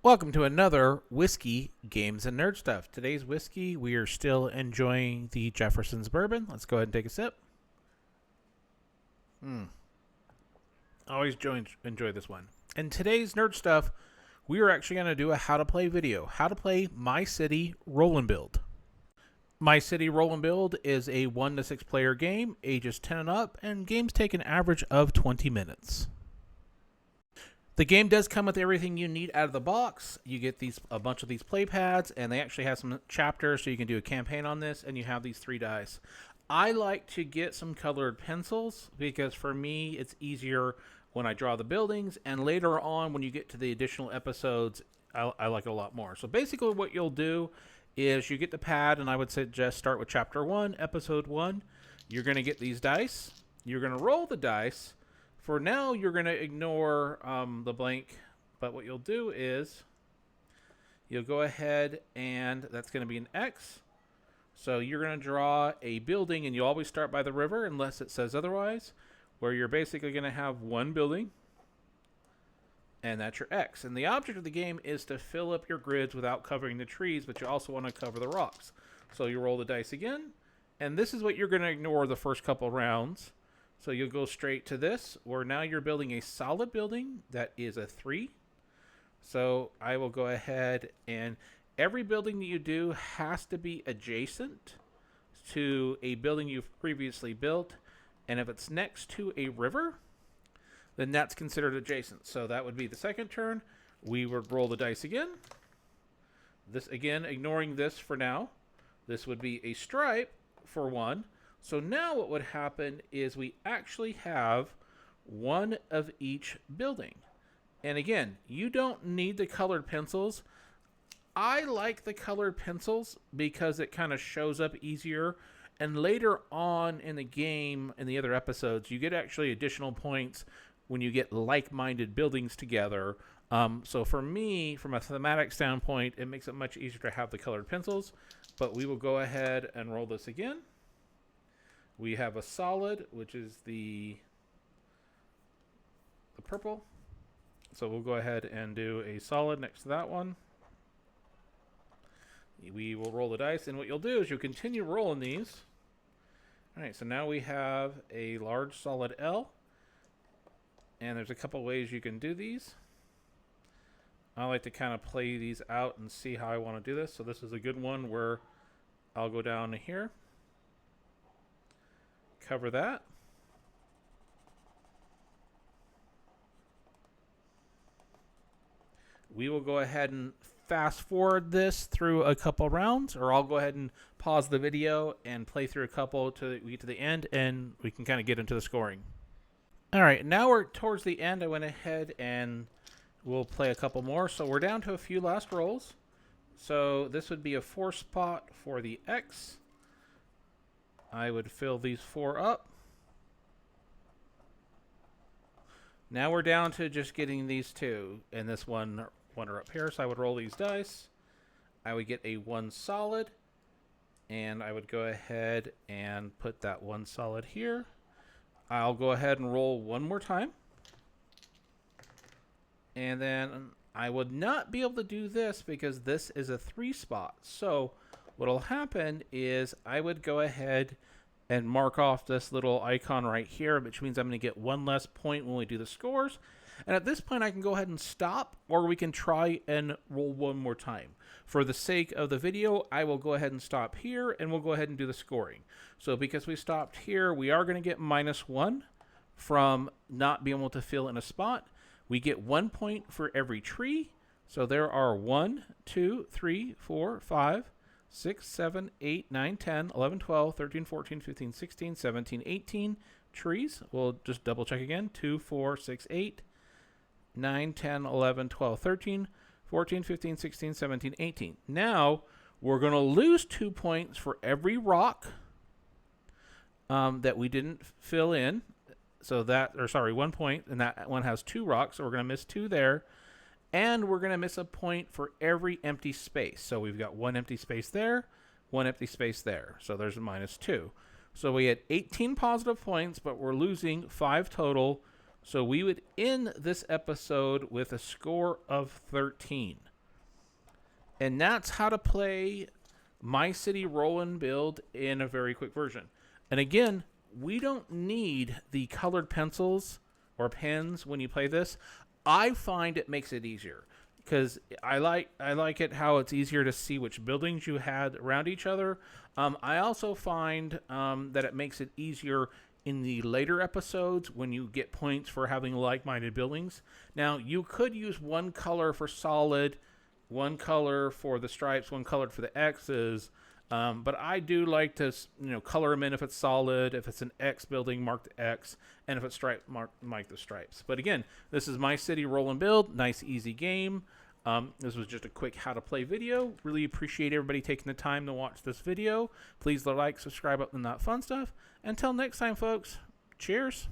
Welcome to another Whiskey Games and Nerd Stuff. Today's whiskey, we are still enjoying the Jefferson's Bourbon. Let's go ahead and take a sip. Always enjoy this one. In today's Nerd Stuff, we are actually going to do a how to play video. How to play My City Roll and Build. My City Roll and Build is a 1 to 6 player game, ages 10 and up, and games take an average of 20 minutes. The game does come with everything you need out of the box. You get a bunch of these play pads, and they actually have some chapters so you can do a campaign on this, and you have these 3 dice. I like to get some colored pencils because for me it's easier when I draw the buildings, and later on when you get to the additional episodes, I like it a lot more. So basically what you'll do is you get the pad, and I would suggest start with chapter 1, episode 1. You're going to get these dice. You're going to roll the dice. For now, you're going to ignore the blank, but what you'll do is you'll go ahead and that's going to be an X. So you're going to draw a building, and you always start by the river unless it says otherwise, where you're basically going to have one building, and that's your X. And the object of the game is to fill up your grids without covering the trees, but you also want to cover the rocks. So you roll the dice again, and this is what you're going to ignore the first couple rounds. So you'll go straight to this, where now you're building a solid building that is a 3. So I will go ahead, and every building that you do has to be adjacent to a building you've previously built. And if it's next to a river, then that's considered adjacent. So that would be the second turn. We would roll the dice again. This again, ignoring this for now. This would be a stripe for 1. So now what would happen is we actually have one of each building. And again, you don't need the colored pencils. I like the colored pencils because it kind of shows up easier. And later on in the game, in the other episodes, you get actually additional points when you get like-minded buildings together. So for me, from a thematic standpoint, it makes it much easier to have the colored pencils. But we will go ahead and roll this again. We have a solid, which is the purple. So we'll go ahead and do a solid next to that one. We will roll the dice, and what you'll do is you'll continue rolling these. All right, so now we have a large solid L, and there's a couple ways you can do these. I like to kind of play these out and see how I want to do this. So this is a good one where I'll go down to here. Cover that. We will go ahead and fast forward this through a couple rounds, or I'll go ahead and pause the video and play through a couple till we get to the end, and we can kind of get into the scoring. All right, now we're towards the end. I went ahead and we'll play a couple more. So we're down to a few last rolls. So this would be a 4 spot for the X. I would fill these 4 up. Now we're down to just getting these 2, and this one are up here. So I would roll these dice. I would get a 1 solid, and I would go ahead and put that 1 solid here. I'll go ahead and roll one more time. And then I would not be able to do this because this is a 3 spot. So what'll happen is I would go ahead and mark off this little icon right here, which means I'm going to get 1 less point when we do the scores. And at this point, I can go ahead and stop, or we can try and roll one more time. For the sake of the video, I will go ahead and stop here, and we'll go ahead and do the scoring. So because we stopped here, we are going to get -1 from not being able to fill in a spot. We get 1 point for every tree. So there are 1, 2, 3, 4, 5, 6, 7, 8, 9, 10, 11, 12, 13, 14, 15, 16, 17, 18 trees. We'll just double check again. 2, 4, 6, 8, 9, 10, 11, 12, 13, 14, 15, 16, 17, 18. Now, we're going to lose 2 points for every rock that we didn't fill in. So 1 point, and that one has 2 rocks, so we're going to miss 2 there. And we're going to miss a point for every empty space. So we've got 1 empty space there, 1 empty space there. So there's a -2. So we had 18 positive points, but we're losing 5 total. So we would end this episode with a score of 13. And that's how to play My City Roll and Build in a very quick version. And again, we don't need the colored pencils or pens when you play this. I find it makes it easier because I like it how it's easier to see which buildings you had around each other. I also find that it makes it easier in the later episodes when you get points for having like-minded buildings. Now, you could use one color for solid, one color for the stripes, one color for the X's. But I do like to, color them in if it's solid, if it's an X building, mark the X, and if it's striped, mark the stripes. But again, this is My City Roll and Build. Nice, easy game. This was just a quick how to play video. Really appreciate everybody taking the time to watch this video. Please like, subscribe, and that fun stuff. Until next time, folks, cheers.